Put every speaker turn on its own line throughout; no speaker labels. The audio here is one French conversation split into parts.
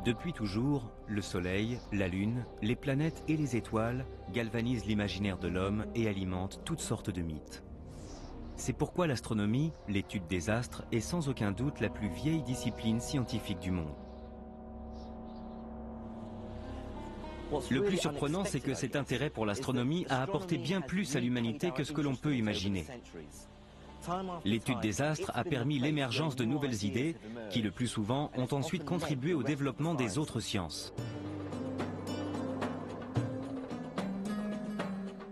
Depuis toujours, le Soleil, la Lune, les planètes et les étoiles galvanisent l'imaginaire de l'homme et alimentent toutes sortes de mythes. C'est pourquoi l'astronomie, l'étude des astres, est sans aucun doute la plus vieille discipline scientifique du monde. Le plus surprenant, c'est que cet intérêt pour l'astronomie a apporté bien plus à l'humanité que ce que l'on peut imaginer. L'étude des astres a permis l'émergence de nouvelles idées qui, le plus souvent, ont ensuite contribué au développement des autres sciences.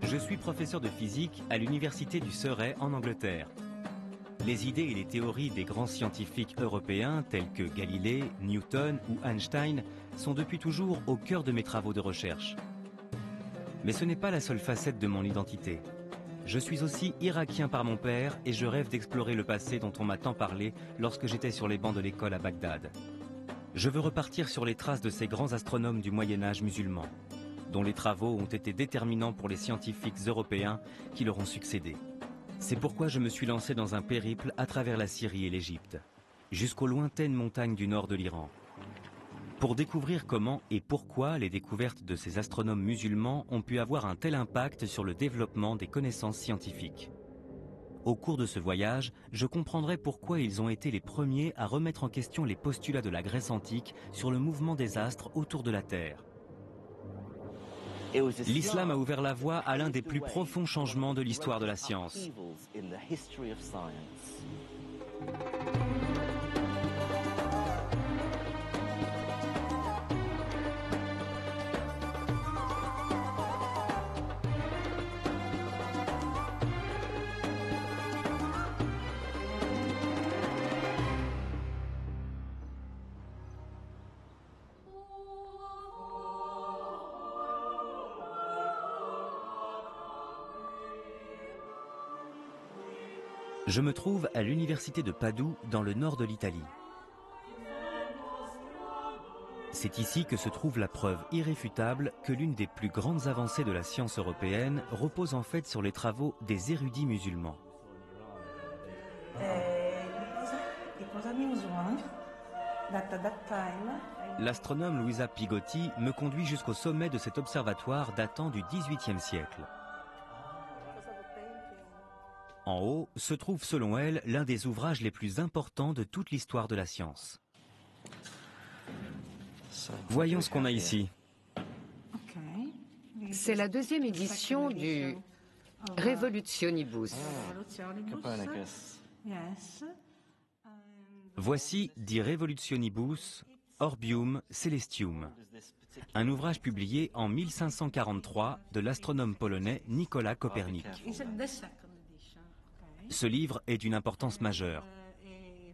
Je suis professeur de physique à l'université du Surrey en Angleterre. Les idées et les théories des grands scientifiques européens tels que Galilée, Newton ou Einstein sont depuis toujours au cœur de mes travaux de recherche. Mais ce n'est pas la seule facette de mon identité. Je suis aussi irakien par mon père et je rêve d'explorer le passé dont on m'a tant parlé lorsque j'étais sur les bancs de l'école à Bagdad. Je veux repartir sur les traces de ces grands astronomes du Moyen-Âge musulman, dont les travaux ont été déterminants pour les scientifiques européens qui leur ont succédé. C'est pourquoi je me suis lancé dans un périple à travers la Syrie et l'Égypte, jusqu'aux lointaines montagnes du nord de l'Iran, pour découvrir comment et pourquoi les découvertes de ces astronomes musulmans ont pu avoir un tel impact sur le développement des connaissances scientifiques. Au cours de ce voyage, je comprendrai pourquoi ils ont été les premiers à remettre en question les postulats de la Grèce antique sur le mouvement des astres autour de la Terre. L'islam a ouvert la voie à l'un des plus profonds changements de l'histoire de la science. Je me trouve à l'université de Padoue, dans le nord de l'Italie. C'est ici que se trouve la preuve irréfutable que l'une des plus grandes avancées de la science européenne repose en fait sur les travaux des érudits musulmans. L'astronome Luisa Pigotti me conduit jusqu'au sommet de cet observatoire datant du XVIIIe siècle. En haut se trouve selon elle l'un des ouvrages les plus importants de toute l'histoire de la science. Voyons ce qu'on a ici.
C'est la deuxième édition du Revolutionibus.
Voici De Revolutionibus Orbium Celestium, un ouvrage publié en 1543 de l'astronome polonais Nicolas Copernic. Ce livre est d'une importance majeure.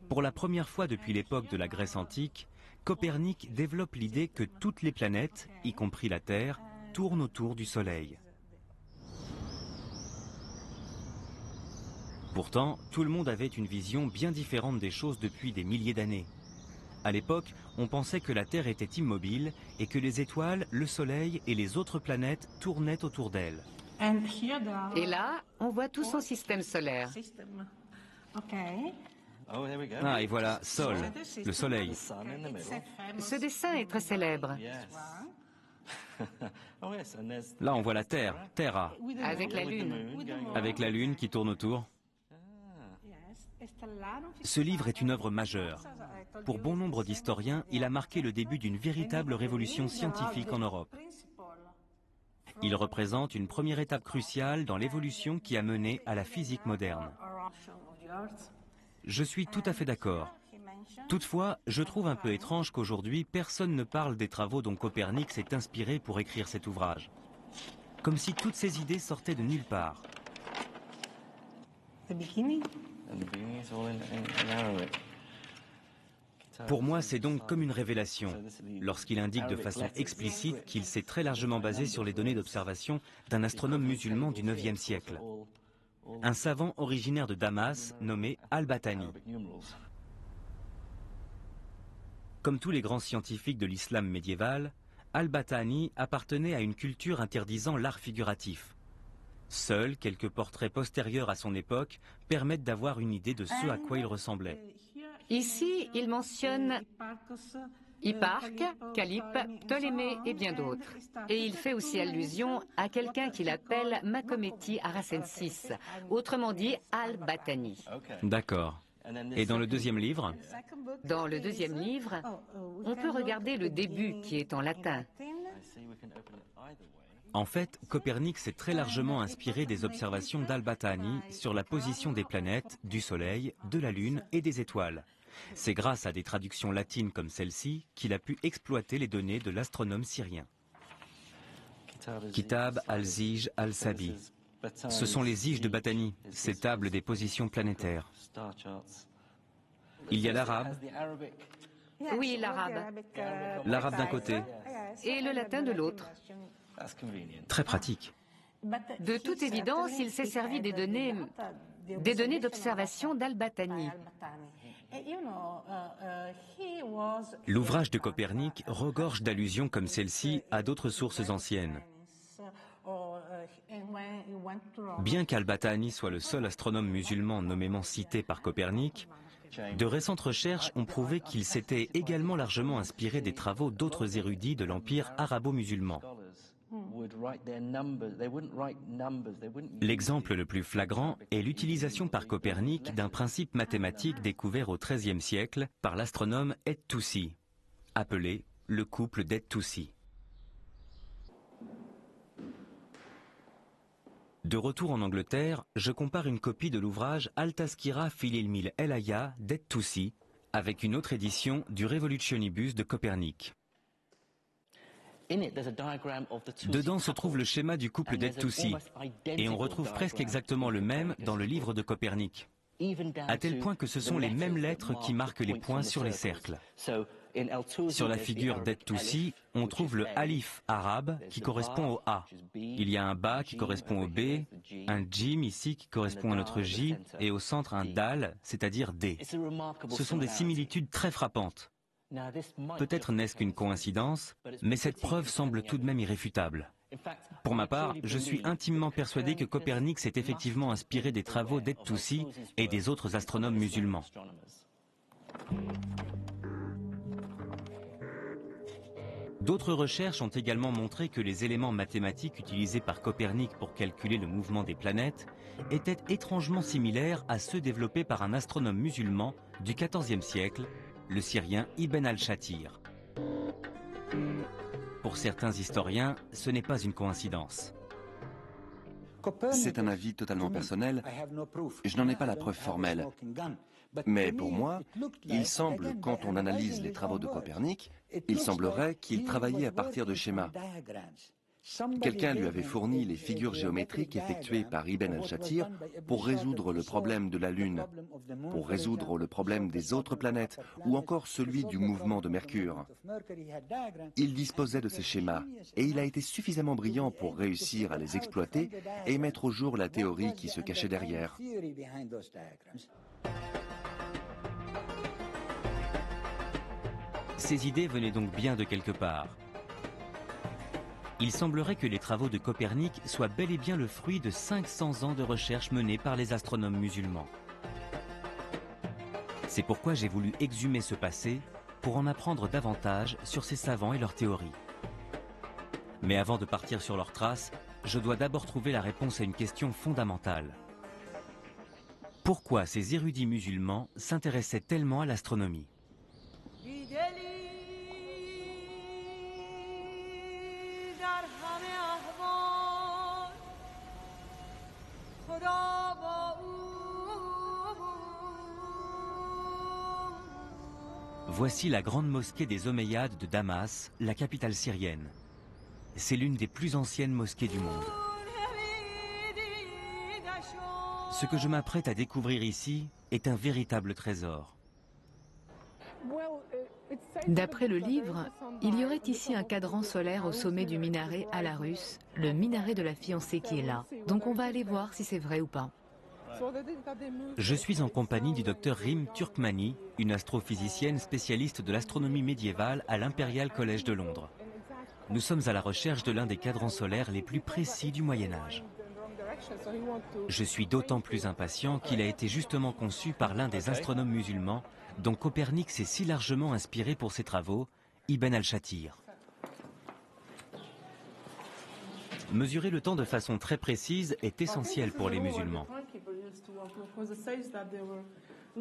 Pour la première fois depuis l'époque de la Grèce antique, Copernic développe l'idée que toutes les planètes, y compris la Terre, tournent autour du Soleil. Pourtant, tout le monde avait une vision bien différente des choses depuis des milliers d'années. À l'époque, on pensait que la Terre était immobile et que les étoiles, le Soleil et les autres planètes tournaient autour d'elle.
Et là, on voit tout son système solaire.
Ah, et voilà, Sol, le Soleil.
Ce dessin est très célèbre.
Là, on voit la Terre, Terra,
Avec la Lune.
avec la Lune qui tourne autour. Ce livre est une œuvre majeure. Pour bon nombre d'historiens, il a marqué le début d'une véritable révolution scientifique en Europe. Il représente une première étape cruciale dans l'évolution qui a mené à la physique moderne. Je suis tout à fait d'accord. Toutefois, je trouve un peu étrange qu'aujourd'hui, personne ne parle des travaux dont Copernic s'est inspiré pour écrire cet ouvrage. Comme si toutes ces idées sortaient de nulle part. Pour moi, c'est donc comme une révélation, lorsqu'il indique de façon explicite qu'il s'est très largement basé sur les données d'observation d'un astronome musulman du IXe siècle, un savant originaire de Damas nommé Al-Battani. Comme tous les grands scientifiques de l'islam médiéval, Al-Battani appartenait à une culture interdisant l'art figuratif. Seuls quelques portraits postérieurs à son époque permettent d'avoir une idée de ce à quoi il ressemblait.
Ici, il mentionne Hipparque, Calype, Ptolémée et bien d'autres. Et il fait aussi allusion à quelqu'un qu'il appelle Macométi Aracensis, autrement dit Al-Batani.
D'accord. Et dans le deuxième livre?
Dans le deuxième livre, on peut regarder le début qui est en latin.
En fait, Copernic s'est très largement inspiré des observations d'Al-Batani sur la position des planètes, du Soleil, de la Lune et des étoiles. C'est grâce à des traductions latines comme celle-ci qu'il a pu exploiter les données de l'astronome syrien. Kitab al-Zij al-Sabi. Ce sont les Zij de Batani, ces tables des positions planétaires. Il y a l'arabe.
Oui, l'arabe.
L'arabe d'un côté.
Et le latin de l'autre.
Très pratique.
De toute évidence, il s'est servi des données d'observation d'Al-Batani.
L'ouvrage de Copernic regorge d'allusions comme celle-ci à d'autres sources anciennes. Bien qu'Al-Batani soit le seul astronome musulman nommément cité par Copernic, de récentes recherches ont prouvé qu'il s'était également largement inspiré des travaux d'autres érudits de l'empire arabo-musulman. L'exemple le plus flagrant est l'utilisation par Copernic d'un principe mathématique découvert au XIIIe siècle par l'astronome et-Toussi, appelé le couple d'et-Toussi. De retour en Angleterre, je compare une copie de l'ouvrage Al-Tazkira fil ilmil el-Aya d'et-Toussi avec une autre édition du Revolutionibus de Copernic. Dedans se trouve le schéma du couple d'et-Toussi, et on retrouve presque exactement le même dans le livre de Copernic, à tel point que ce sont les mêmes lettres qui marquent les points sur les cercles. Sur la figure d'et-Toussi, on trouve le alif arabe qui correspond au A. Il y a un ba qui correspond au B, un jim ici qui correspond à notre J, et au centre un dal, c'est-à-dire D. Ce sont des similitudes très frappantes. Peut-être n'est-ce qu'une coïncidence, mais cette preuve semble tout de même irréfutable. Pour ma part, je suis intimement persuadé que Copernic s'est effectivement inspiré des travaux d'et-Toussi et des autres astronomes musulmans. D'autres recherches ont également montré que les éléments mathématiques utilisés par Copernic pour calculer le mouvement des planètes étaient étrangement similaires à ceux développés par un astronome musulman du XIVe siècle, le Syrien Ibn al-Shatir. Pour certains historiens, ce n'est pas une coïncidence.
C'est un avis totalement personnel, je n'en ai pas la preuve formelle. Mais pour moi, il semble, quand on analyse les travaux de Copernic, il semblerait qu'il travaillait à partir de schémas. Quelqu'un lui avait fourni les figures géométriques effectuées par Ibn al-Shatir pour résoudre le problème de la Lune, pour résoudre le problème des autres planètes, ou encore celui du mouvement de Mercure. Il disposait de ces schémas, et il a été suffisamment brillant pour réussir à les exploiter et mettre au jour la théorie qui se cachait derrière.
Ces idées venaient donc bien de quelque part. Il semblerait que les travaux de Copernic soient bel et bien le fruit de 500 ans de recherche menée par les astronomes musulmans. C'est pourquoi j'ai voulu exhumer ce passé pour en apprendre davantage sur ces savants et leurs théories. Mais avant de partir sur leurs traces, je dois d'abord trouver la réponse à une question fondamentale. Pourquoi ces érudits musulmans s'intéressaient tellement à l'astronomie ? Voici la grande mosquée des Omeyyades de Damas, la capitale syrienne. C'est l'une des plus anciennes mosquées du monde. Ce que je m'apprête à découvrir ici est un véritable trésor.
D'après le livre, il y aurait ici un cadran solaire au sommet du minaret à la russe, le minaret de la fiancée qui est là. Donc on va aller voir si c'est vrai ou pas.
Je suis en compagnie du docteur Rim Turkmani, une astrophysicienne spécialiste de l'astronomie médiévale à l'Imperial College de Londres. Nous sommes à la recherche de l'un des cadrans solaires les plus précis du Moyen-Âge. Je suis d'autant plus impatient qu'il a été justement conçu par l'un des astronomes musulmans dont Copernic s'est si largement inspiré pour ses travaux Ibn al-Shatir. Mesurer le temps de façon très précise est essentiel pour les musulmans.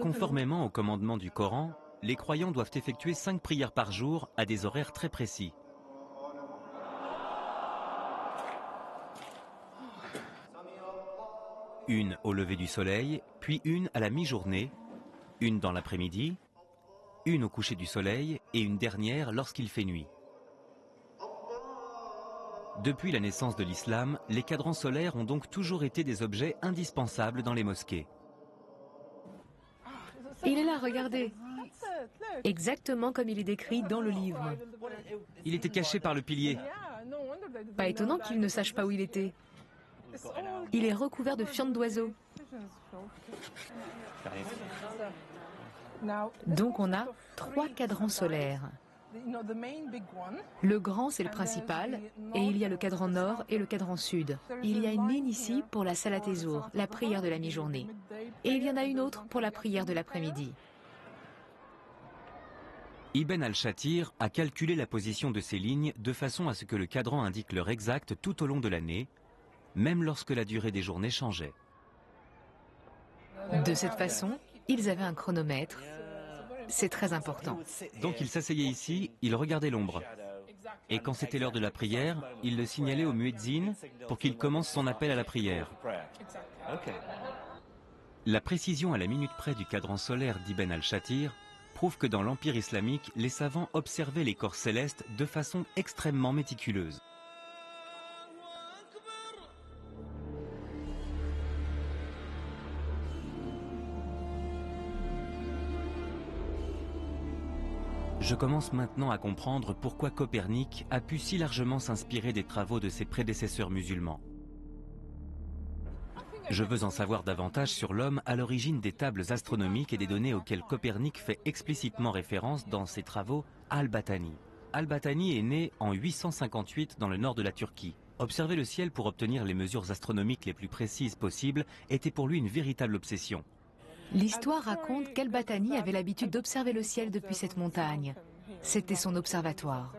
Conformément au commandement du Coran, les croyants doivent effectuer 5 prières par jour à des horaires très précis. Une au lever du soleil, puis une à la mi-journée, une dans l'après-midi, une au coucher du soleil et une dernière lorsqu'il fait nuit. Depuis la naissance de l'islam, les cadrans solaires ont donc toujours été des objets indispensables dans les mosquées.
Il est là, regardez. Exactement comme il est décrit dans le livre.
Il était caché par le pilier.
Pas étonnant qu'il ne sache pas où il était. Il est recouvert de fientes d'oiseaux. Donc on a 3 cadrans solaires. Le grand, c'est le principal, et il y a le cadran nord et le cadran sud. Il y a une ligne ici pour la salat Zour, la prière de la mi-journée. Et il y en a une autre pour la prière de l'après-midi.
Ibn al-Shatir a calculé la position de ces lignes de façon à ce que le cadran indique l'heure exacte tout au long de l'année, même lorsque la durée des journées changeait.
De cette façon, ils avaient un chronomètre. C'est très important.
Donc il s'asseyait ici, il regardait l'ombre. Et quand c'était l'heure de la prière, il le signalait au muezzin pour qu'il commence son appel à la prière. La précision à la minute près du cadran solaire d'Ibn al-Shatir prouve que dans l'Empire islamique, les savants observaient les corps célestes de façon extrêmement méticuleuse. Je commence maintenant à comprendre pourquoi Copernic a pu si largement s'inspirer des travaux de ses prédécesseurs musulmans. Je veux en savoir davantage sur l'homme à l'origine des tables astronomiques et des données auxquelles Copernic fait explicitement référence dans ses travaux Al-Battani. Al-Battani est né en 858 dans le nord de la Turquie. Observer le ciel pour obtenir les mesures astronomiques les plus précises possibles était pour lui une véritable obsession.
L'histoire raconte qu'Al-Battani avait l'habitude d'observer le ciel depuis cette montagne. C'était son observatoire.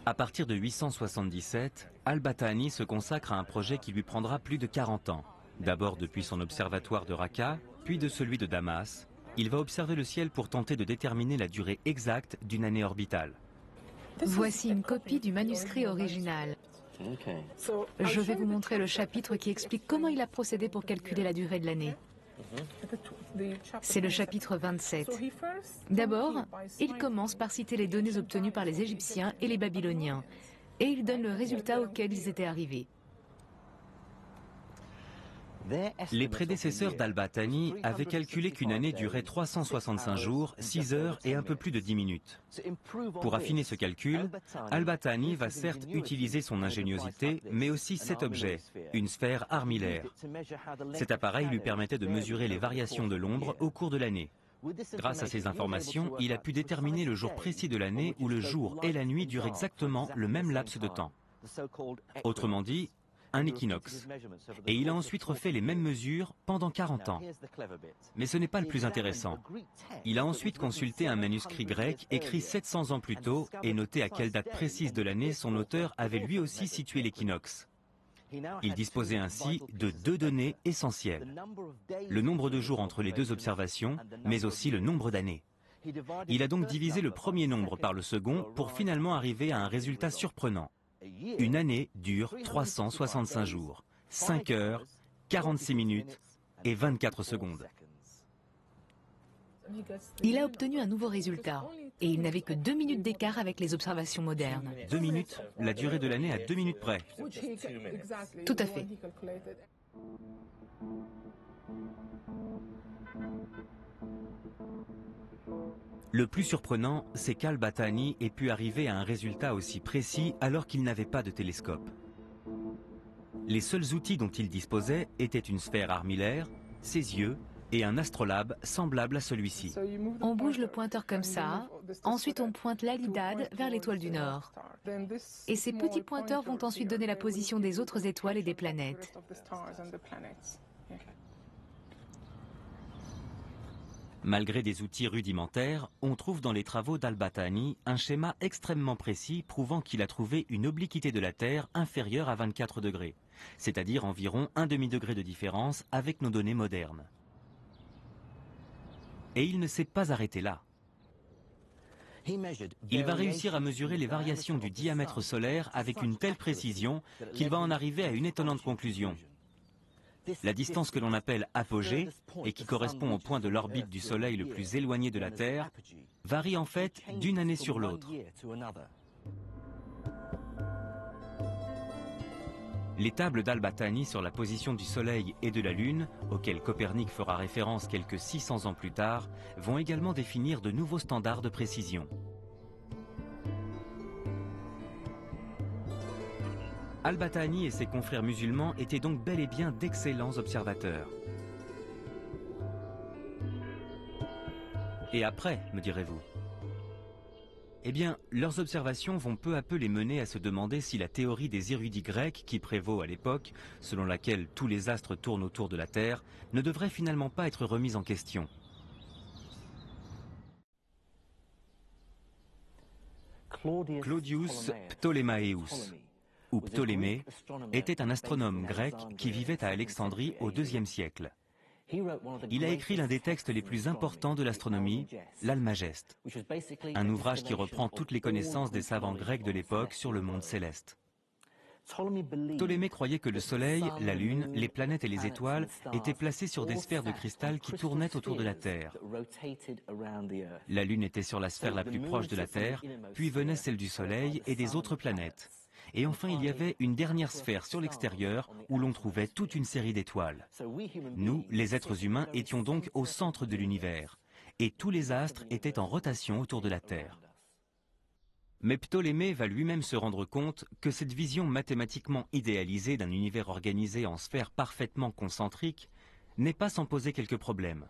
À partir de 877, Al-Battani se consacre à un projet qui lui prendra plus de 40 ans. D'abord depuis son observatoire de Raqqa, puis de celui de Damas, il va observer le ciel pour tenter de déterminer la durée exacte d'une année orbitale.
Voici une copie du manuscrit original. Je vais vous montrer le chapitre qui explique comment il a procédé pour calculer la durée de l'année. C'est le chapitre 27. D'abord, il commence par citer les données obtenues par les Égyptiens et les Babyloniens, et il donne le résultat auquel ils étaient arrivés.
Les prédécesseurs d'Al-Battani avaient calculé qu'une année durait 365 jours, 6 heures et un peu plus de 10 minutes. Pour affiner ce calcul, Al-Battani va certes utiliser son ingéniosité, mais aussi cet objet, une sphère armillaire. Cet appareil lui permettait de mesurer les variations de l'ombre au cours de l'année. Grâce à ces informations, il a pu déterminer le jour précis de l'année où le jour et la nuit durent exactement le même laps de temps. Autrement dit, un équinoxe. Et il a ensuite refait les mêmes mesures pendant 40 ans. Mais ce n'est pas le plus intéressant. Il a ensuite consulté un manuscrit grec écrit 700 ans plus tôt et noté à quelle date précise de l'année son auteur avait lui aussi situé l'équinoxe. Il disposait ainsi de 2 données essentielles. Le nombre de jours entre les 2 observations, mais aussi le nombre d'années. Il a donc divisé le premier nombre par le second pour finalement arriver à un résultat surprenant. Une année dure 365 jours, 5 heures, 46 minutes et 24 secondes.
Il a obtenu un nouveau résultat, et il n'avait que 2 minutes d'écart avec les observations modernes.
2 minutes, la durée de l'année à 2 minutes près.
Tout à fait.
Le plus surprenant, c'est qu'Al-Battani ait pu arriver à un résultat aussi précis alors qu'il n'avait pas de télescope. Les seuls outils dont il disposait étaient une sphère armillaire, ses yeux et un astrolabe semblable à celui-ci.
On bouge le pointeur comme ça, ensuite on pointe l'Alidad vers l'étoile du Nord. Et ces petits pointeurs vont ensuite donner la position des autres étoiles et des planètes.
Malgré des outils rudimentaires, on trouve dans les travaux d'Al-Battani un schéma extrêmement précis prouvant qu'il a trouvé une obliquité de la Terre inférieure à 24 degrés, c'est-à-dire environ un demi-degré de différence avec nos données modernes. Et il ne s'est pas arrêté là. Il va réussir à mesurer les variations du diamètre solaire avec une telle précision qu'il va en arriver à une étonnante conclusion. La distance que l'on appelle apogée, et qui correspond au point de l'orbite du Soleil le plus éloigné de la Terre, varie en fait d'une année sur l'autre. Les tables d'Al-Battani sur la position du Soleil et de la Lune, auxquelles Copernic fera référence quelques 600 ans plus tard, vont également définir de nouveaux standards de précision. Al-Battani et ses confrères musulmans étaient donc bel et bien d'excellents observateurs. Et après, me direz-vous? Eh bien, leurs observations vont peu à peu les mener à se demander si la théorie des érudits grecs qui prévaut à l'époque, selon laquelle tous les astres tournent autour de la Terre, ne devrait finalement pas être remise en question. Claudius Ptolémaeus, ou Ptolémée, était un astronome grec qui vivait à Alexandrie au IIe siècle. Il a écrit l'un des textes les plus importants de l'astronomie, l'Almageste, un ouvrage qui reprend toutes les connaissances des savants grecs de l'époque sur le monde céleste. Ptolémée croyait que le Soleil, la Lune, les planètes et les étoiles étaient placés sur des sphères de cristal qui tournaient autour de la Terre. La Lune était sur la sphère la plus proche de la Terre, puis venait celle du Soleil et des autres planètes. Et enfin, il y avait une dernière sphère sur l'extérieur où l'on trouvait toute une série d'étoiles. Nous, les êtres humains, étions donc au centre de l'univers, et tous les astres étaient en rotation autour de la Terre. Mais Ptolémée va lui-même se rendre compte que cette vision mathématiquement idéalisée d'un univers organisé en sphères parfaitement concentriques n'est pas sans poser quelques problèmes.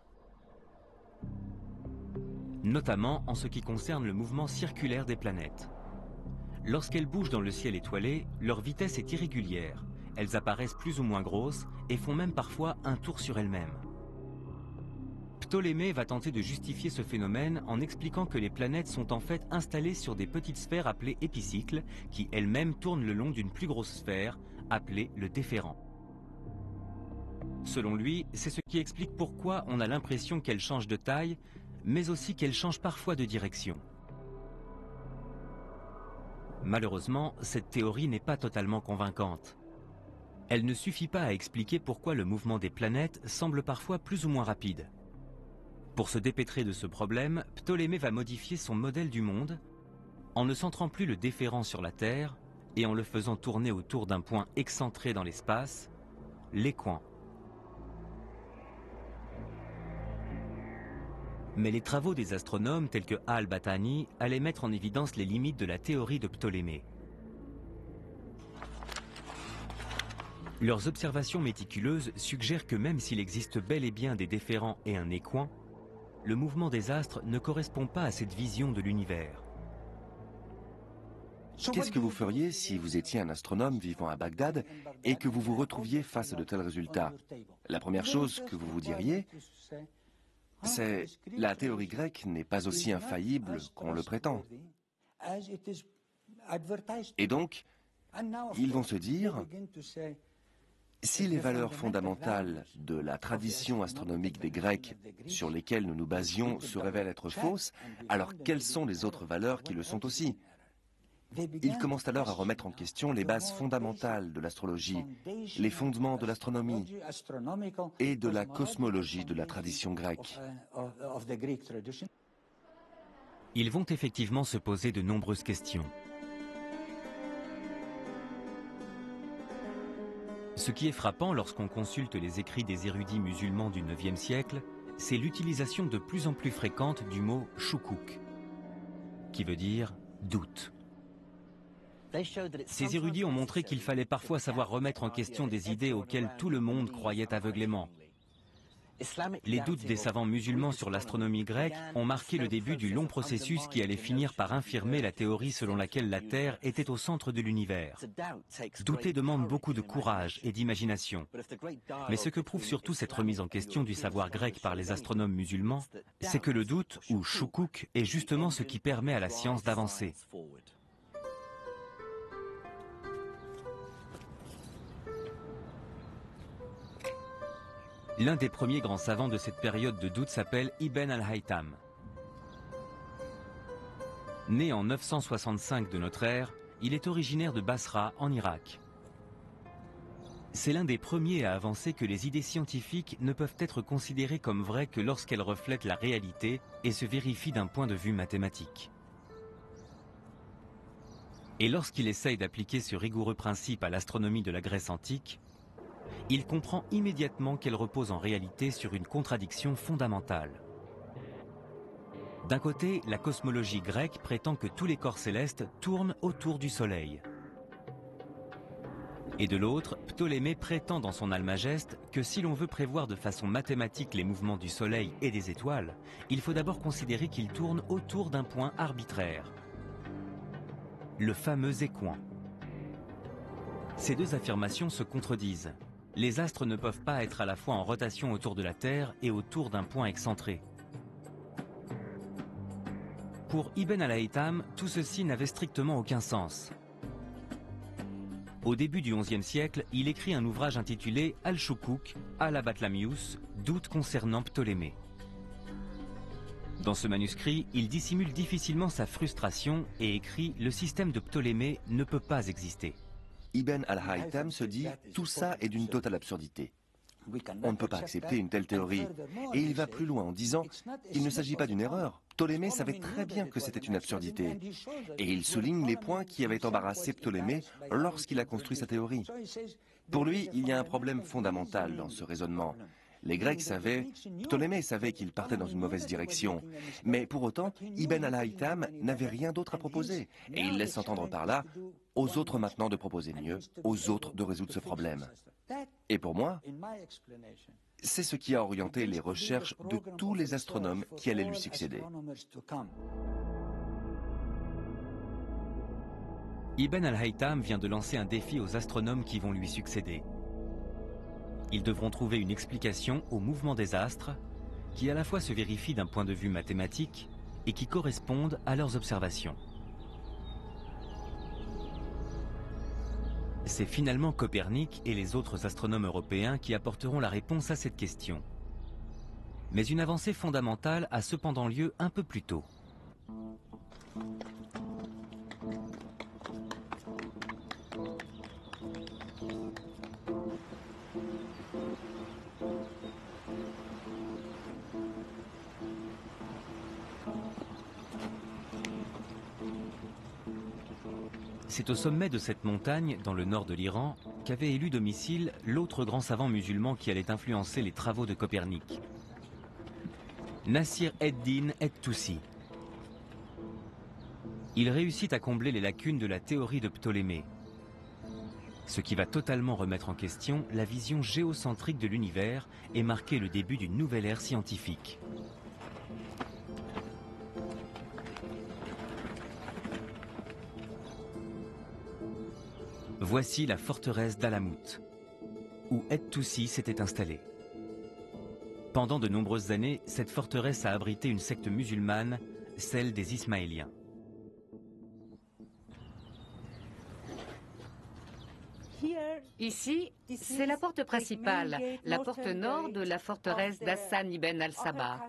Notamment en ce qui concerne le mouvement circulaire des planètes. Lorsqu'elles bougent dans le ciel étoilé, leur vitesse est irrégulière. Elles apparaissent plus ou moins grosses et font même parfois un tour sur elles-mêmes. Ptolémée va tenter de justifier ce phénomène en expliquant que les planètes sont en fait installées sur des petites sphères appelées épicycles, qui elles-mêmes tournent le long d'une plus grosse sphère, appelée le déférent. Selon lui, c'est ce qui explique pourquoi on a l'impression qu'elles changent de taille, mais aussi qu'elles changent parfois de direction. Malheureusement, cette théorie n'est pas totalement convaincante. Elle ne suffit pas à expliquer pourquoi le mouvement des planètes semble parfois plus ou moins rapide. Pour se dépêtrer de ce problème, Ptolémée va modifier son modèle du monde en ne centrant plus le déférent sur la Terre et en le faisant tourner autour d'un point excentré dans l'espace, l'équant. Mais les travaux des astronomes tels que Al-Battani allaient mettre en évidence les limites de la théorie de Ptolémée. Leurs observations méticuleuses suggèrent que même s'il existe bel et bien des déférents et un équant, le mouvement des astres ne correspond pas à cette vision de l'univers.
Qu'est-ce que vous feriez si vous étiez un astronome vivant à Bagdad et que vous vous retrouviez face à de tels résultats? La première chose que vous vous diriez, c'est « la théorie grecque n'est pas aussi infaillible qu'on le prétend ». Et donc, ils vont se dire, si les valeurs fondamentales de la tradition astronomique des Grecs sur lesquelles nous nous basions se révèlent être fausses, alors quelles sont les autres valeurs qui le sont aussi? Ils commencent alors à remettre en question les bases fondamentales de l'astrologie, les fondements de l'astronomie et de la cosmologie de la tradition grecque.
Ils vont effectivement se poser de nombreuses questions. Ce qui est frappant lorsqu'on consulte les écrits des érudits musulmans du IXe siècle, c'est l'utilisation de plus en plus fréquente du mot « shukuk », qui veut dire « doute ». Ces érudits ont montré qu'il fallait parfois savoir remettre en question des idées auxquelles tout le monde croyait aveuglément. Les doutes des savants musulmans sur l'astronomie grecque ont marqué le début du long processus qui allait finir par infirmer la théorie selon laquelle la Terre était au centre de l'univers. Douter demande beaucoup de courage et d'imagination. Mais ce que prouve surtout cette remise en question du savoir grec par les astronomes musulmans, c'est que le doute, ou shukuk, est justement ce qui permet à la science d'avancer. L'un des premiers grands savants de cette période de doute s'appelle Ibn al-Haytham. Né en 965 de notre ère, il est originaire de Basra, en Irak. C'est l'un des premiers à avancer que les idées scientifiques ne peuvent être considérées comme vraies que lorsqu'elles reflètent la réalité et se vérifient d'un point de vue mathématique. Et lorsqu'il essaye d'appliquer ce rigoureux principe à l'astronomie de la Grèce antique, il comprend immédiatement qu'elle repose en réalité sur une contradiction fondamentale. D'un côté, la cosmologie grecque prétend que tous les corps célestes tournent autour du Soleil. Et de l'autre, Ptolémée prétend dans son Almageste que si l'on veut prévoir de façon mathématique les mouvements du Soleil et des étoiles, il faut d'abord considérer qu'ils tournent autour d'un point arbitraire, le fameux écoin. Ces deux affirmations se contredisent. Les astres ne peuvent pas être à la fois en rotation autour de la Terre et autour d'un point excentré. Pour Ibn al-Haytham, tout ceci n'avait strictement aucun sens. Au début du XIe siècle, il écrit un ouvrage intitulé Al-Shukuk, al-Batlamius, doute concernant Ptolémée. Dans ce manuscrit, il dissimule difficilement sa frustration et écrit « Le système de Ptolémée ne peut pas exister ».
Ibn al-Haytham se dit « Tout ça est d'une totale absurdité. On ne peut pas accepter une telle théorie. » Et il va plus loin en disant « Il ne s'agit pas d'une erreur. Ptolémée savait très bien que c'était une absurdité. » Et il souligne les points qui avaient embarrassé Ptolémée lorsqu'il a construit sa théorie. Pour lui, il y a un problème fondamental dans ce raisonnement. Les Grecs savaient, Ptolémée savait qu'il partait dans une mauvaise direction. Mais pour autant, Ibn al-Haytham n'avait rien d'autre à proposer. Et il laisse entendre par là, aux autres maintenant de proposer mieux, aux autres de résoudre ce problème. Et pour moi, c'est ce qui a orienté les recherches de tous les astronomes qui allaient lui succéder.
Ibn al-Haytham vient de lancer un défi aux astronomes qui vont lui succéder. Ils devront trouver une explication au mouvement des astres qui à la fois se vérifient d'un point de vue mathématique et qui correspondent à leurs observations. C'est finalement Copernic et les autres astronomes européens qui apporteront la réponse à cette question. Mais une avancée fondamentale a cependant lieu un peu plus tôt. C'est au sommet de cette montagne, dans le nord de l'Iran, qu'avait élu domicile l'autre grand savant musulman qui allait influencer les travaux de Copernic, Nasir ed-Din et-Toussi. Il réussit à combler les lacunes de la théorie de Ptolémée, ce qui va totalement remettre en question la vision géocentrique de l'univers et marquer le début d'une nouvelle ère scientifique. Voici la forteresse d'Alamout, où et-Toussi s'était installé. Pendant de nombreuses années, cette forteresse a abrité une secte musulmane, celle des Ismaéliens.
Ici, c'est la porte principale, la porte nord de la forteresse d'Hassan ibn al-Sabah.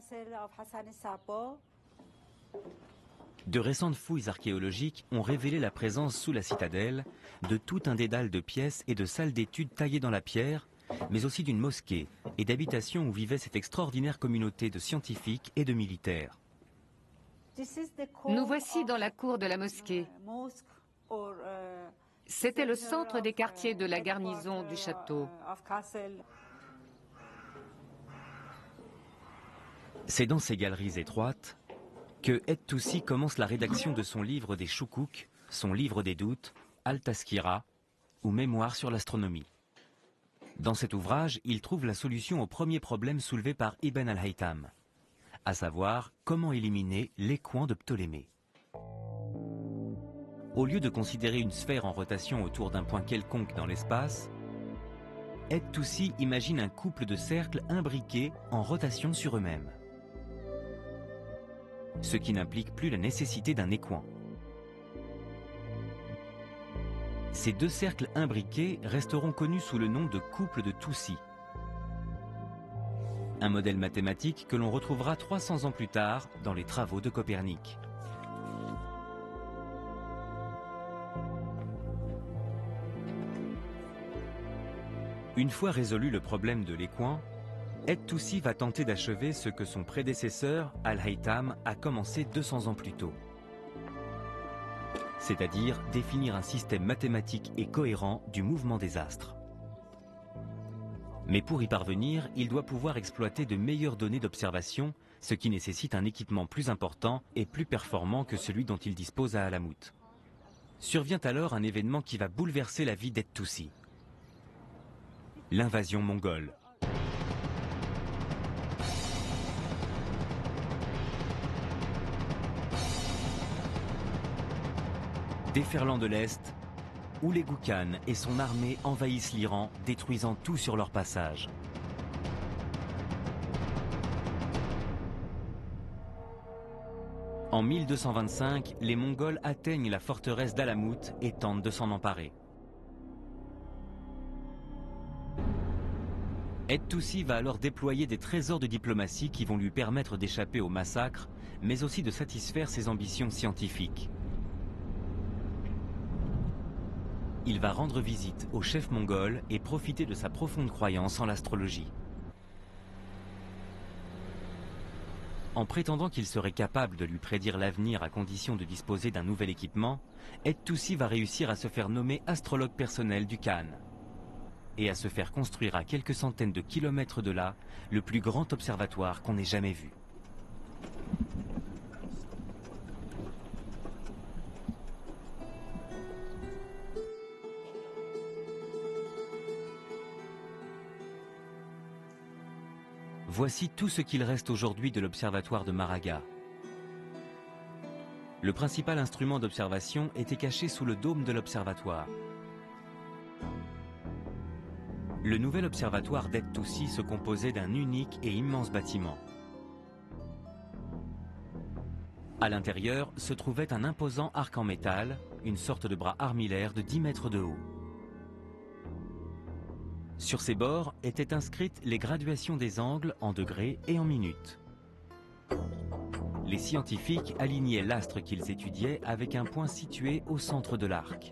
De récentes fouilles archéologiques ont révélé la présence sous la citadelle de tout un dédale de pièces et de salles d'études taillées dans la pierre, mais aussi d'une mosquée et d'habitations où vivait cette extraordinaire communauté de scientifiques et de militaires.
Nous voici dans la cour de la mosquée. C'était le centre des quartiers de la garnison du château.
C'est dans ces galeries étroites que et-Toussi commence la rédaction de son livre des Shukuk, son livre des doutes, Al-Tazkira, ou Mémoire sur l'astronomie. Dans cet ouvrage, il trouve la solution au premier problème soulevé par Ibn al-Haytham, à savoir comment éliminer les coins de Ptolémée. Au lieu de considérer une sphère en rotation autour d'un point quelconque dans l'espace, Et-Toussi imagine un couple de cercles imbriqués en rotation sur eux-mêmes, ce qui n'implique plus la nécessité d'un écoin. Ces deux cercles imbriqués resteront connus sous le nom de couple de Toussi, un modèle mathématique que l'on retrouvera 300 ans plus tard dans les travaux de Copernic. Une fois résolu le problème de l'écoin, Et-Toussi va tenter d'achever ce que son prédécesseur, Al-Haytham, a commencé 200 ans plus tôt. C'est-à-dire définir un système mathématique et cohérent du mouvement des astres. Mais pour y parvenir, il doit pouvoir exploiter de meilleures données d'observation, ce qui nécessite un équipement plus important et plus performant que celui dont il dispose à Alamut. Survient alors un événement qui va bouleverser la vie d'Et-Toussi: l'invasion mongole. Déferlant de l'Est, Oulégou Khan et son armée envahissent l'Iran, détruisant tout sur leur passage. En 1225, les Mongols atteignent la forteresse d'Alamut et tentent de s'en emparer. Et-Toussi va alors déployer des trésors de diplomatie qui vont lui permettre d'échapper au massacre, mais aussi de satisfaire ses ambitions scientifiques. Il va rendre visite au chef mongol et profiter de sa profonde croyance en l'astrologie. En prétendant qu'il serait capable de lui prédire l'avenir à condition de disposer d'un nouvel équipement, Et-Toussi va réussir à se faire nommer astrologue personnel du Khan et à se faire construire à quelques centaines de kilomètres de là le plus grand observatoire qu'on ait jamais vu. Voici tout ce qu'il reste aujourd'hui de l'observatoire de Maraga. Le principal instrument d'observation était caché sous le dôme de l'observatoire. Le nouvel observatoire d'Et-Toussi se composait d'un unique et immense bâtiment. À l'intérieur se trouvait un imposant arc en métal, une sorte de bras armillaire de 10 mètres de haut. Sur ses bords étaient inscrites les graduations des angles en degrés et en minutes. Les scientifiques alignaient l'astre qu'ils étudiaient avec un point situé au centre de l'arc.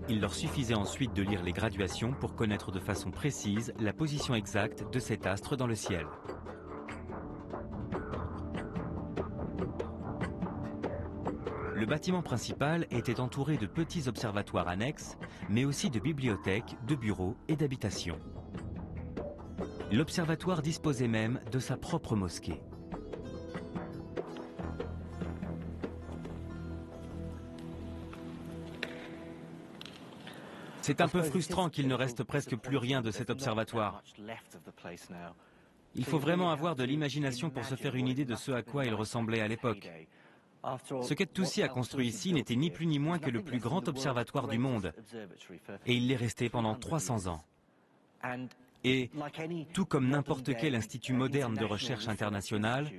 Il leur suffisait ensuite de lire les graduations pour connaître de façon précise la position exacte de cet astre dans le ciel. Le bâtiment principal était entouré de petits observatoires annexes, mais aussi de bibliothèques, de bureaux et d'habitations. L'observatoire disposait même de sa propre mosquée. C'est un peu frustrant qu'il ne reste presque plus rien de cet observatoire. Il faut vraiment avoir de l'imagination pour se faire une idée de ce à quoi il ressemblait à l'époque. Ce qu'Et-Toussi a construit ici n'était ni plus ni moins que le plus grand observatoire du monde. Et il l'est resté pendant 300 ans. Et, tout comme n'importe quel institut moderne de recherche international,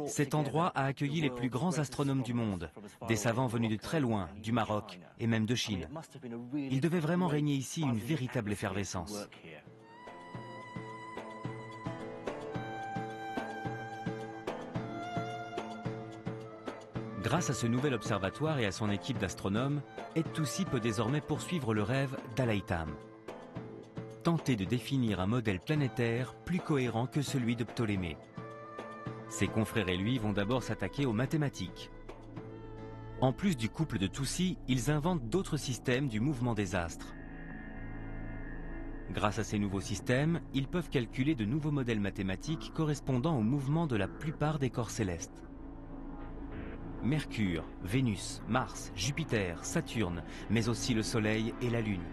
cet endroit a accueilli les plus grands astronomes du monde, des savants venus de très loin, du Maroc et même de Chine. Il devait vraiment régner ici une véritable effervescence. Grâce à ce nouvel observatoire et à son équipe d'astronomes, Et-Toussi peut désormais poursuivre le rêve d'Al-Haytham. Tenter de définir un modèle planétaire plus cohérent que celui de Ptolémée. Ses confrères et lui vont d'abord s'attaquer aux mathématiques. En plus du couple de Toussi, ils inventent d'autres systèmes du mouvement des astres. Grâce à ces nouveaux systèmes, ils peuvent calculer de nouveaux modèles mathématiques correspondant au mouvement de la plupart des corps célestes. Mercure, Vénus, Mars, Jupiter, Saturne, mais aussi le Soleil et la Lune.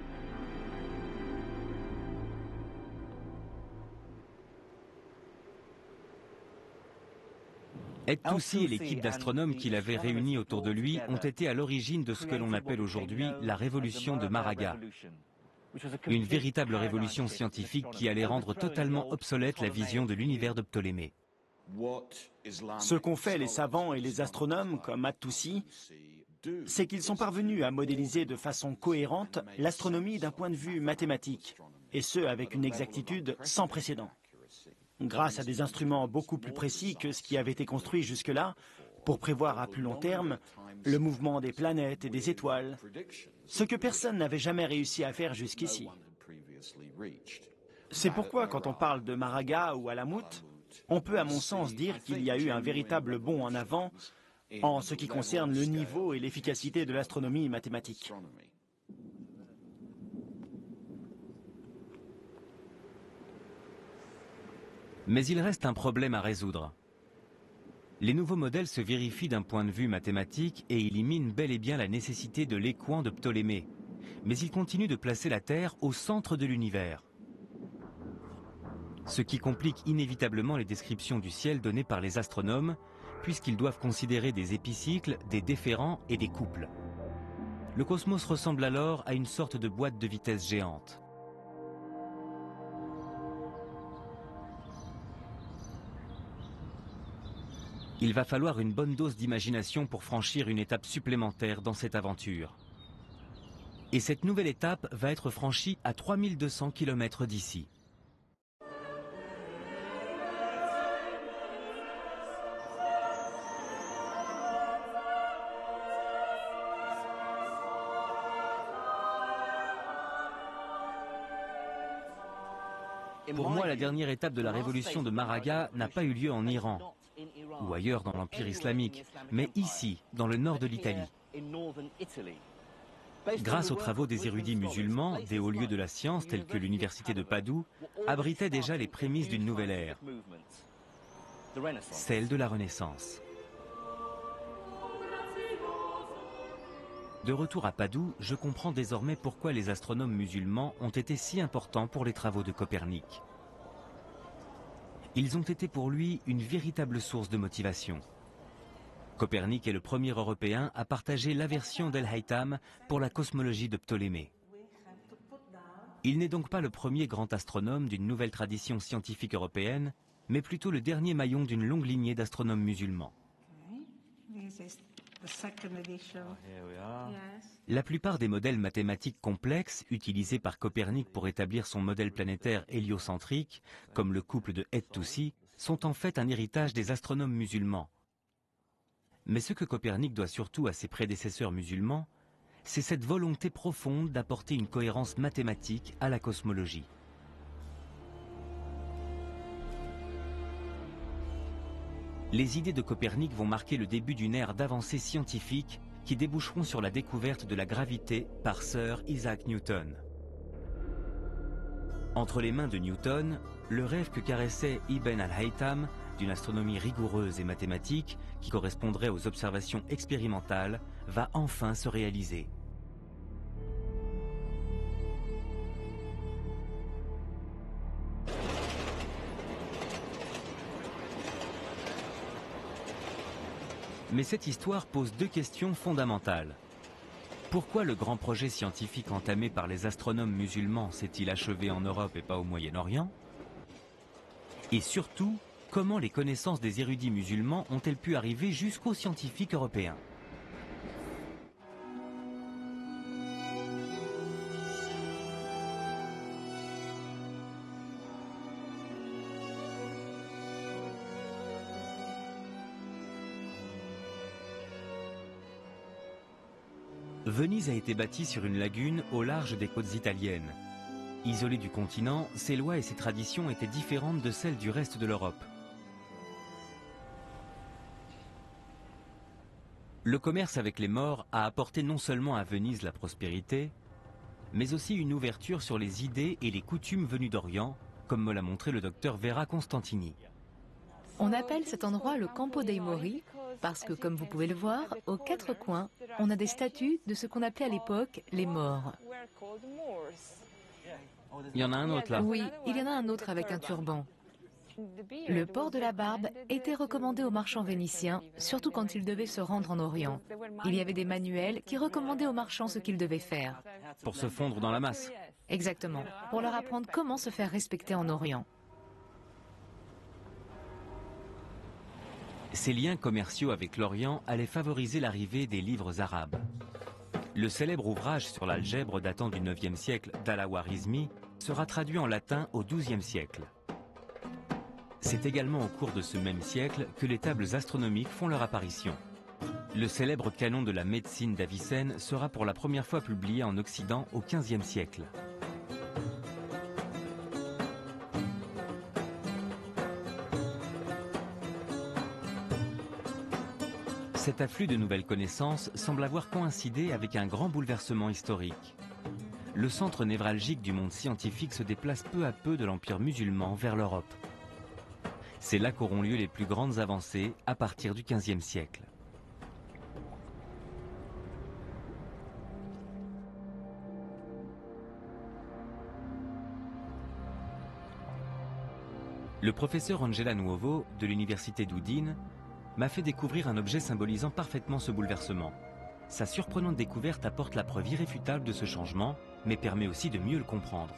Toussy et l'équipe d'astronomes qu'il avait réunis autour de lui ont été à l'origine de ce que l'on appelle aujourd'hui la révolution de Maraga. Une véritable révolution scientifique qui allait rendre totalement obsolète la vision de l'univers de Ptolémée.
Ce qu'ont fait les savants et les astronomes comme Toussy, c'est qu'ils sont parvenus à modéliser de façon cohérente l'astronomie d'un point de vue mathématique, et ce avec une exactitude sans précédent. Grâce à des instruments beaucoup plus précis que ce qui avait été construit jusque-là, pour prévoir à plus long terme le mouvement des planètes et des étoiles, ce que personne n'avait jamais réussi à faire jusqu'ici. C'est pourquoi quand on parle de Maraga ou Alamut, on peut à mon sens dire qu'il y a eu un véritable bond en avant en ce qui concerne le niveau et l'efficacité de l'astronomie mathématique.
Mais il reste un problème à résoudre. Les nouveaux modèles se vérifient d'un point de vue mathématique et éliminent bel et bien la nécessité de l'équant de Ptolémée. Mais ils continuent de placer la Terre au centre de l'univers. Ce qui complique inévitablement les descriptions du ciel données par les astronomes, puisqu'ils doivent considérer des épicycles, des déférents et des couples. Le cosmos ressemble alors à une sorte de boîte de vitesse géante. Il va falloir une bonne dose d'imagination pour franchir une étape supplémentaire dans cette aventure. Et cette nouvelle étape va être franchie à 3200 km d'ici. Pour moi, la dernière étape de la révolution de Maraga n'a pas eu lieu en Iran ou ailleurs dans l'Empire islamique, mais ici, dans le nord de l'Italie. Grâce aux travaux des érudits musulmans, des hauts lieux de la science tels que l'université de Padoue abritaient déjà les prémices d'une nouvelle ère, celle de la Renaissance. De retour à Padoue, je comprends désormais pourquoi les astronomes musulmans ont été si importants pour les travaux de Copernic. Ils ont été pour lui une véritable source de motivation. Copernic est le premier Européen à partager l'aversion d'El-Haytham pour la cosmologie de Ptolémée. Il n'est donc pas le premier grand astronome d'une nouvelle tradition scientifique européenne, mais plutôt le dernier maillon d'une longue lignée d'astronomes musulmans. La plupart des modèles mathématiques complexes utilisés par Copernic pour établir son modèle planétaire héliocentrique, comme le couple de Toussy, sont en fait un héritage des astronomes musulmans. Mais ce que Copernic doit surtout à ses prédécesseurs musulmans, c'est cette volonté profonde d'apporter une cohérence mathématique à la cosmologie. Les idées de Copernic vont marquer le début d'une ère d'avancées scientifiques qui déboucheront sur la découverte de la gravité par Sir Isaac Newton. Entre les mains de Newton, le rêve que caressait Ibn al-Haytham d'une astronomie rigoureuse et mathématique qui correspondrait aux observations expérimentales va enfin se réaliser. Mais cette histoire pose deux questions fondamentales. Pourquoi le grand projet scientifique entamé par les astronomes musulmans s'est-il achevé en Europe et pas au Moyen-Orient? Et surtout, comment les connaissances des érudits musulmans ont-elles pu arriver jusqu'aux scientifiques européens? Venise a été bâtie sur une lagune au large des côtes italiennes. Isolée du continent, ses lois et ses traditions étaient différentes de celles du reste de l'Europe. Le commerce avec les morts a apporté non seulement à Venise la prospérité, mais aussi une ouverture sur les idées et les coutumes venues d'Orient, comme me l'a montré le docteur Vera Constantini.
On appelle cet endroit le Campo dei Mori parce que, comme vous pouvez le voir, aux quatre coins, on a des statues de ce qu'on appelait à l'époque les morts.
Il y en a un autre là.
Oui, il y en a un autre avec un turban. Le port de la barbe était recommandé aux marchands vénitiens, surtout quand ils devaient se rendre en Orient. Il y avait des manuels qui recommandaient aux marchands ce qu'ils devaient faire.
Pour se fondre dans la masse.
Exactement, pour leur apprendre comment se faire respecter en Orient.
Ces liens commerciaux avec l'Orient allaient favoriser l'arrivée des livres arabes. Le célèbre ouvrage sur l'algèbre datant du 9e siècle d'Al-Khwarizmi sera traduit en latin au 12e siècle. C'est également au cours de ce même siècle que les tables astronomiques font leur apparition. Le célèbre canon de la médecine d'Avicenne sera pour la première fois publié en Occident au 15e siècle. Cet afflux de nouvelles connaissances semble avoir coïncidé avec un grand bouleversement historique. Le centre névralgique du monde scientifique se déplace peu à peu de l'empire musulman vers l'Europe. C'est là qu'auront lieu les plus grandes avancées à partir du XVe siècle. Le professeur Angela Nuovo de l'université d'Udine m'a fait découvrir un objet symbolisant parfaitement ce bouleversement. Sa surprenante découverte apporte la preuve irréfutable de ce changement, mais permet aussi de mieux le comprendre.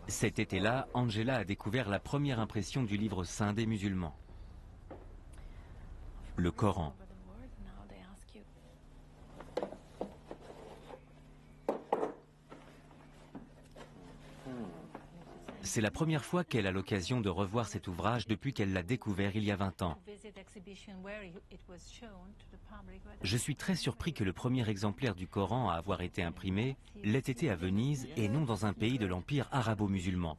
Cet été-là, Angela a découvert la première impression du livre saint des musulmans, le Coran. C'est la première fois qu'elle a l'occasion de revoir cet ouvrage depuis qu'elle l'a découvert il y a 20 ans. Je suis très surpris que le premier exemplaire du Coran à avoir été imprimé l'ait été à Venise et non dans un pays de l'empire arabo-musulman.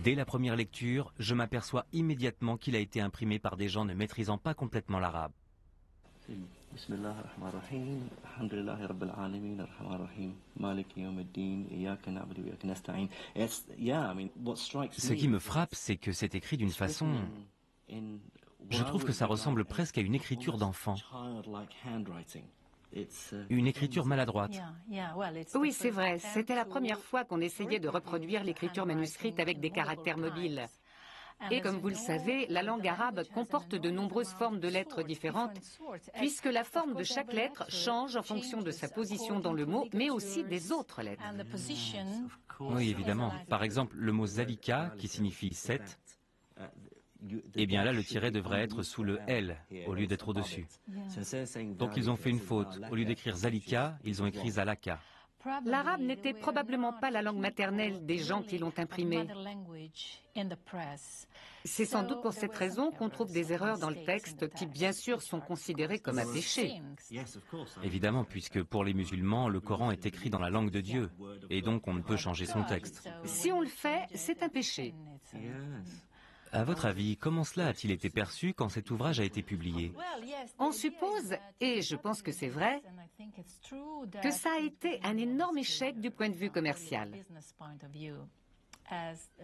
Dès la première lecture, je m'aperçois immédiatement qu'il a été imprimé par des gens ne maîtrisant pas complètement l'arabe. Ce qui me frappe, c'est que c'est écrit d'une façon... Je trouve que ça ressemble presque à une écriture d'enfant. Une écriture maladroite.
Oui, c'est vrai. C'était la première fois qu'on essayait de reproduire l'écriture manuscrite avec des caractères mobiles. Et comme vous le savez, la langue arabe comporte de nombreuses formes de lettres différentes, puisque la forme de chaque lettre change en fonction de sa position dans le mot, mais aussi des autres lettres.
Oui, évidemment. Par exemple, le mot zalika, qui signifie 7, eh bien là, le tiret devrait être sous le L, au lieu d'être au-dessus. Donc ils ont fait une faute. Au lieu d'écrire zalika, ils ont écrit zalaka.
L'arabe n'était probablement pas la langue maternelle des gens qui l'ont imprimé. C'est sans doute pour cette raison qu'on trouve des erreurs dans le texte qui, bien sûr, sont considérées comme un péché.
Évidemment, puisque pour les musulmans, le Coran est écrit dans la langue de Dieu, et donc on ne peut changer son texte.
Si on le fait, c'est un péché.
À votre avis, comment cela a-t-il été perçu quand cet ouvrage a été publié?
On suppose, et je pense que c'est vrai, que ça a été un énorme échec du point de vue commercial.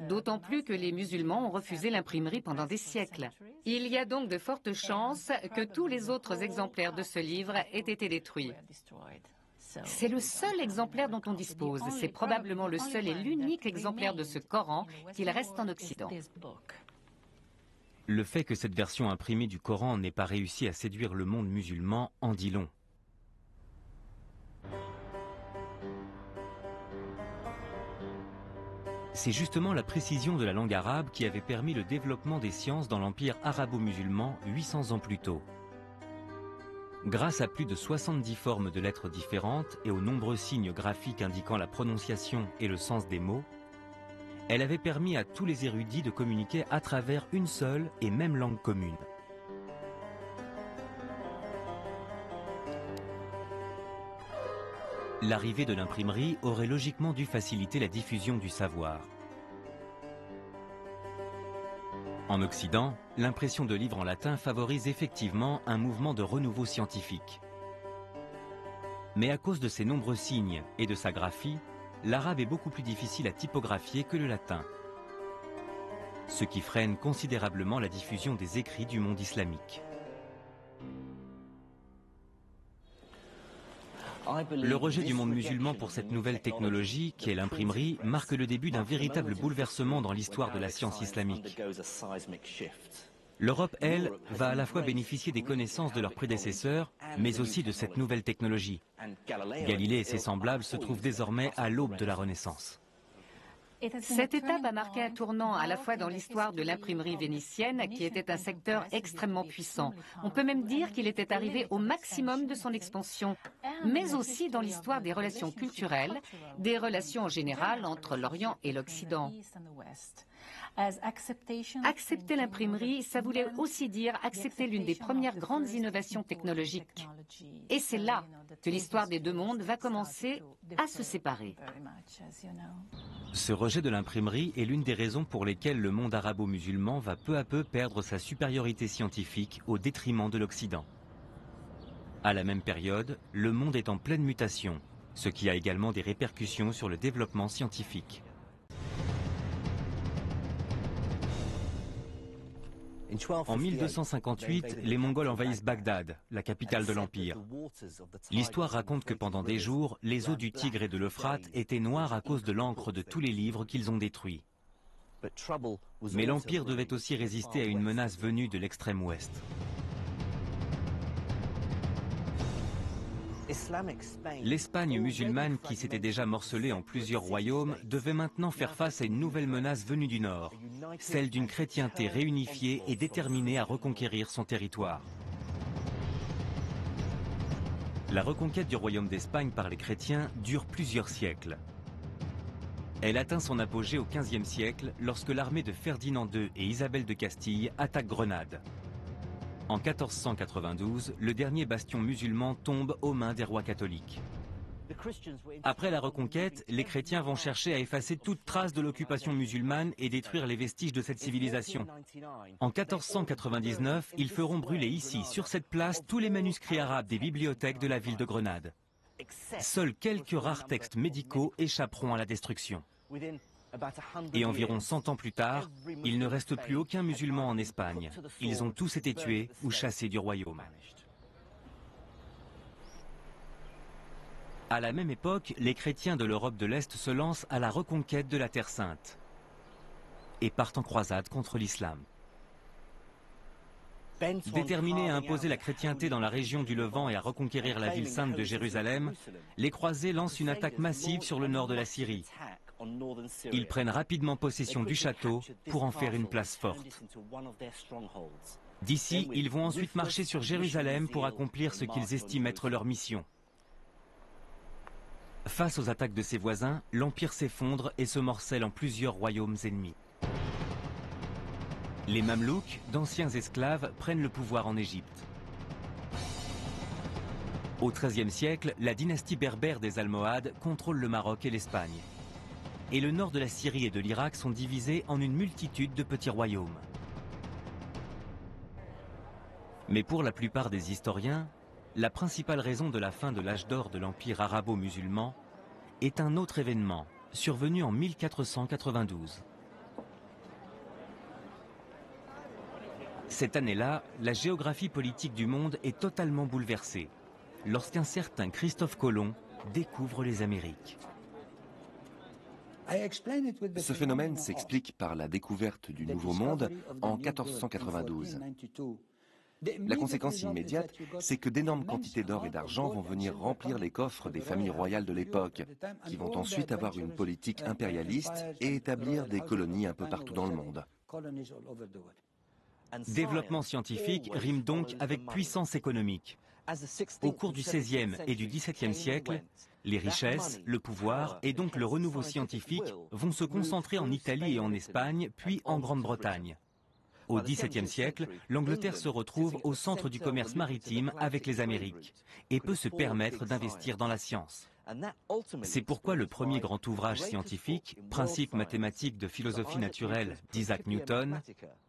D'autant plus que les musulmans ont refusé l'imprimerie pendant des siècles. Il y a donc de fortes chances que tous les autres exemplaires de ce livre aient été détruits. C'est le seul exemplaire dont on dispose. C'est probablement le seul et l'unique exemplaire de ce Coran qu'il reste en Occident.
Le fait que cette version imprimée du Coran n'ait pas réussi à séduire le monde musulman en dit long. C'est justement la précision de la langue arabe qui avait permis le développement des sciences dans l'empire arabo-musulman 800 ans plus tôt. Grâce à plus de 70 formes de lettres différentes et aux nombreux signes graphiques indiquant la prononciation et le sens des mots, elle avait permis à tous les érudits de communiquer à travers une seule et même langue commune. L'arrivée de l'imprimerie aurait logiquement dû faciliter la diffusion du savoir. En Occident, l'impression de livres en latin favorise effectivement un mouvement de renouveau scientifique. Mais à cause de ses nombreux signes et de sa graphie, l'arabe est beaucoup plus difficile à typographier que le latin, ce qui freine considérablement la diffusion des écrits du monde islamique. Le rejet du monde musulman pour cette nouvelle technologie, qui est l'imprimerie, marque le début d'un véritable bouleversement dans l'histoire de la science islamique. L'Europe, elle, va à la fois bénéficier des connaissances de leurs prédécesseurs, mais aussi de cette nouvelle technologie. Galilée et ses semblables se trouvent désormais à l'aube de la Renaissance.
Cette étape a marqué un tournant à la fois dans l'histoire de l'imprimerie vénitienne, qui était un secteur extrêmement puissant. On peut même dire qu'il était arrivé au maximum de son expansion, mais aussi dans l'histoire des relations culturelles, des relations en général entre l'Orient et l'Occident. Accepter l'imprimerie, ça voulait aussi dire accepter l'une des premières grandes innovations technologiques. Et c'est là que l'histoire des deux mondes va commencer à se séparer.
Ce rejet de l'imprimerie est l'une des raisons pour lesquelles le monde arabo-musulman va peu à peu perdre sa supériorité scientifique au détriment de l'Occident. À la même période, le monde est en pleine mutation, ce qui a également des répercussions sur le développement scientifique. En 1258, les Mongols envahissent Bagdad, la capitale de l'Empire. L'histoire raconte que pendant des jours, les eaux du Tigre et de l'Euphrate étaient noires à cause de l'encre de tous les livres qu'ils ont détruits. Mais l'Empire devait aussi résister à une menace venue de l'extrême ouest. L'Espagne musulmane, qui s'était déjà morcelée en plusieurs royaumes, devait maintenant faire face à une nouvelle menace venue du nord, celle d'une chrétienté réunifiée et déterminée à reconquérir son territoire. La reconquête du royaume d'Espagne par les chrétiens dure plusieurs siècles. Elle atteint son apogée au XVe siècle lorsque l'armée de Ferdinand II et Isabelle de Castille attaque Grenade. En 1492, le dernier bastion musulman tombe aux mains des rois catholiques. Après la reconquête, les chrétiens vont chercher à effacer toute trace de l'occupation musulmane et détruire les vestiges de cette civilisation. En 1499, ils feront brûler ici, sur cette place, tous les manuscrits arabes des bibliothèques de la ville de Grenade. Seuls quelques rares textes médicaux échapperont à la destruction. Et environ 100 ans plus tard, il ne reste plus aucun musulman en Espagne. Ils ont tous été tués ou chassés du royaume. À la même époque, les chrétiens de l'Europe de l'Est se lancent à la reconquête de la Terre Sainte et partent en croisade contre l'islam. Déterminés à imposer la chrétienté dans la région du Levant et à reconquérir la ville sainte de Jérusalem, les croisés lancent une attaque massive sur le nord de la Syrie. Ils prennent rapidement possession du château pour en faire une place forte. D'ici, ils vont ensuite marcher sur Jérusalem pour accomplir ce qu'ils estiment être leur mission. Face aux attaques de ses voisins, l'Empire s'effondre et se morcelle en plusieurs royaumes ennemis. Les Mamelouks, d'anciens esclaves, prennent le pouvoir en Égypte. Au XIIIe siècle, la dynastie berbère des Almohades contrôle le Maroc et l'Espagne. Et le nord de la Syrie et de l'Irak sont divisés en une multitude de petits royaumes. Mais pour la plupart des historiens, la principale raison de la fin de l'âge d'or de l'Empire arabo-musulman est un autre événement, survenu en 1492. Cette année-là, la géographie politique du monde est totalement bouleversée, lorsqu'un certain Christophe Colomb découvre les Amériques.
Ce phénomène s'explique par la découverte du Nouveau Monde en 1492. La conséquence immédiate, c'est que d'énormes quantités d'or et d'argent vont venir remplir les coffres des familles royales de l'époque, qui vont ensuite avoir une politique impérialiste et établir des colonies un peu partout dans le monde.
Développement scientifique rime donc avec puissance économique. Au cours du XVIe et du XVIIe siècle, les richesses, le pouvoir et donc le renouveau scientifique vont se concentrer en Italie et en Espagne, puis en Grande-Bretagne. Au XVIIe siècle, l'Angleterre se retrouve au centre du commerce maritime avec les Amériques et peut se permettre d'investir dans la science. C'est pourquoi le premier grand ouvrage scientifique, Principes mathématiques de philosophie naturelle d'Isaac Newton,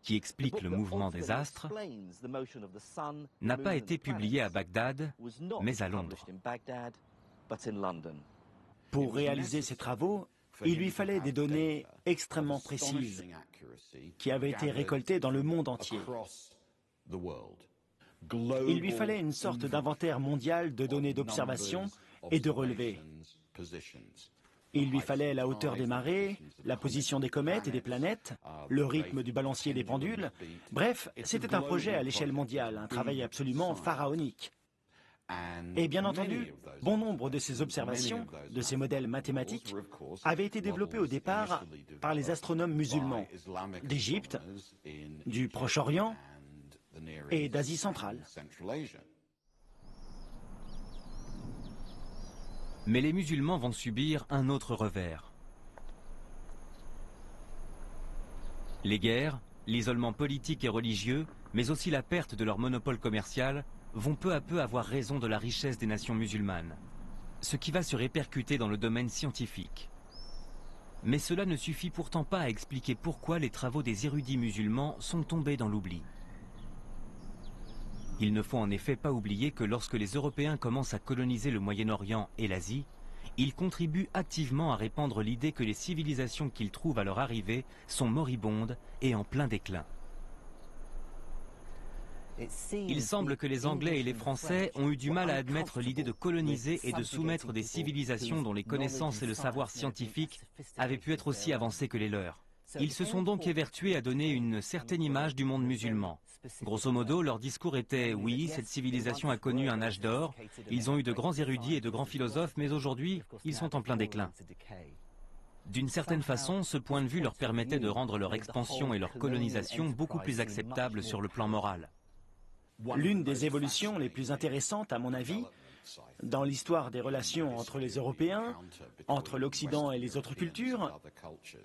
qui explique le mouvement des astres, n'a pas été publié à Bagdad, mais à Londres.
Pour réaliser ces travaux, il lui fallait des données extrêmement précises qui avaient été récoltées dans le monde entier. Il lui fallait une sorte d'inventaire mondial de données d'observation et de relever. Il lui fallait la hauteur des marées, la position des comètes et des planètes, le rythme du balancier des pendules. Bref, c'était un projet à l'échelle mondiale, un travail absolument pharaonique. Et bien entendu, bon nombre de ces observations, de ces modèles mathématiques, avaient été développés au départ par les astronomes musulmans d'Égypte, du Proche-Orient et d'Asie centrale.
Mais les musulmans vont subir un autre revers. Les guerres, l'isolement politique et religieux, mais aussi la perte de leur monopole commercial, vont peu à peu avoir raison de la richesse des nations musulmanes, ce qui va se répercuter dans le domaine scientifique. Mais cela ne suffit pourtant pas à expliquer pourquoi les travaux des érudits musulmans sont tombés dans l'oubli. Il ne faut en effet pas oublier que lorsque les Européens commencent à coloniser le Moyen-Orient et l'Asie, ils contribuent activement à répandre l'idée que les civilisations qu'ils trouvent à leur arrivée sont moribondes et en plein déclin. Il semble que les Anglais et les Français ont eu du mal à admettre l'idée de coloniser et de soumettre des civilisations dont les connaissances et le savoir scientifique avaient pu être aussi avancés que les leurs. Ils se sont donc évertués à donner une certaine image du monde musulman. Grosso modo, leur discours était « oui, cette civilisation a connu un âge d'or, ils ont eu de grands érudits et de grands philosophes, mais aujourd'hui, ils sont en plein déclin ». D'une certaine façon, ce point de vue leur permettait de rendre leur expansion et leur colonisation beaucoup plus acceptables sur le plan moral.
L'une des évolutions les plus intéressantes, à mon avis, dans l'histoire des relations entre les Européens, entre l'Occident et les autres cultures,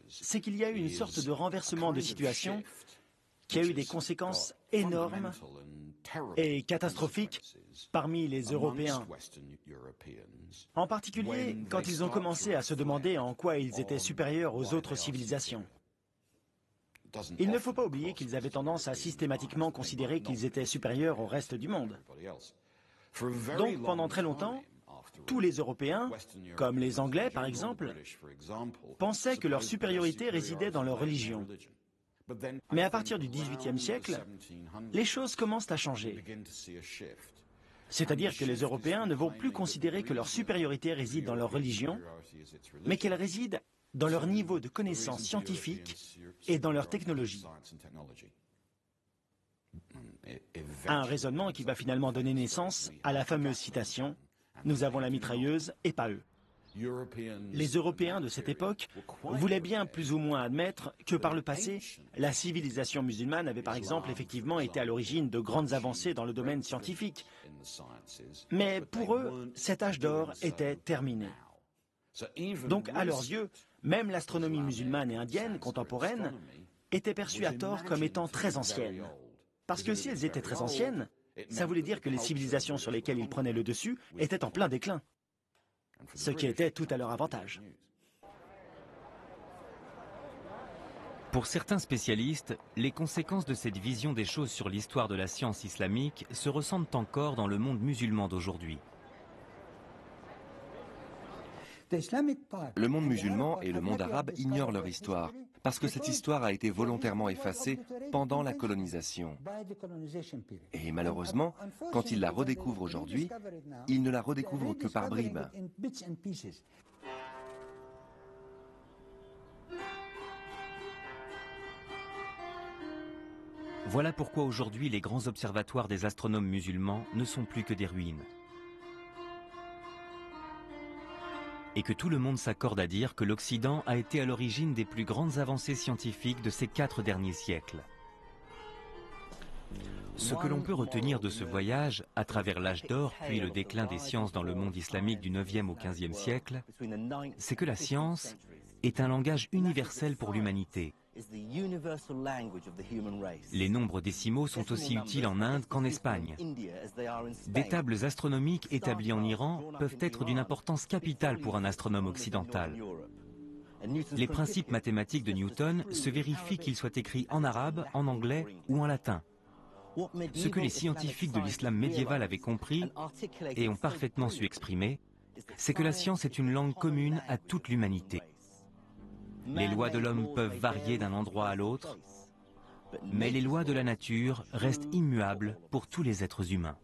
c'est qu'il y a eu une sorte de renversement de situation qui a eu des conséquences énormes et catastrophiques parmi les Européens. En particulier, quand ils ont commencé à se demander en quoi ils étaient supérieurs aux autres civilisations. Il ne faut pas oublier qu'ils avaient tendance à systématiquement considérer qu'ils étaient supérieurs au reste du monde. Donc, pendant très longtemps, tous les Européens, comme les Anglais par exemple, pensaient que leur supériorité résidait dans leur religion. Mais à partir du XVIIIe siècle, les choses commencent à changer. C'est-à-dire que les Européens ne vont plus considérer que leur supériorité réside dans leur religion, mais qu'elle réside dans leur niveau de connaissance scientifique et dans leur technologie. Un raisonnement qui va finalement donner naissance à la fameuse citation « Nous avons la mitrailleuse et pas eux ». Les Européens de cette époque voulaient bien plus ou moins admettre que par le passé, la civilisation musulmane avait par exemple effectivement été à l'origine de grandes avancées dans le domaine scientifique. Mais pour eux, cet âge d'or était terminé. Donc à leurs yeux, même l'astronomie musulmane et indienne contemporaine était perçue à tort comme étant très ancienne. Parce que si elles étaient très anciennes, ça voulait dire que les civilisations sur lesquelles ils prenaient le dessus étaient en plein déclin. Ce qui était tout à leur avantage.
Pour certains spécialistes, les conséquences de cette vision des choses sur l'histoire de la science islamique se ressentent encore dans le monde musulman d'aujourd'hui.
Le monde musulman et le monde arabe ignorent leur histoire, parce que cette histoire a été volontairement effacée pendant la colonisation. Et malheureusement, quand ils la redécouvrent aujourd'hui, ils ne la redécouvrent que par bribes.
Voilà pourquoi aujourd'hui les grands observatoires des astronomes musulmans ne sont plus que des ruines. Et que tout le monde s'accorde à dire que l'Occident a été à l'origine des plus grandes avancées scientifiques de ces 4 derniers siècles. Ce que l'on peut retenir de ce voyage, à travers l'âge d'or puis le déclin des sciences dans le monde islamique du 9e au 15e siècle, c'est que la science est un langage universel pour l'humanité. Les nombres décimaux sont aussi utiles en Inde qu'en Espagne. Des tables astronomiques établies en Iran peuvent être d'une importance capitale pour un astronome occidental. Les principes mathématiques de Newton se vérifient qu'ils soient écrits en arabe, en anglais ou en latin. Ce que les scientifiques de l'islam médiéval avaient compris et ont parfaitement su exprimer, c'est que la science est une langue commune à toute l'humanité. Les lois de l'homme peuvent varier d'un endroit à l'autre, mais les lois de la nature restent immuables pour tous les êtres humains.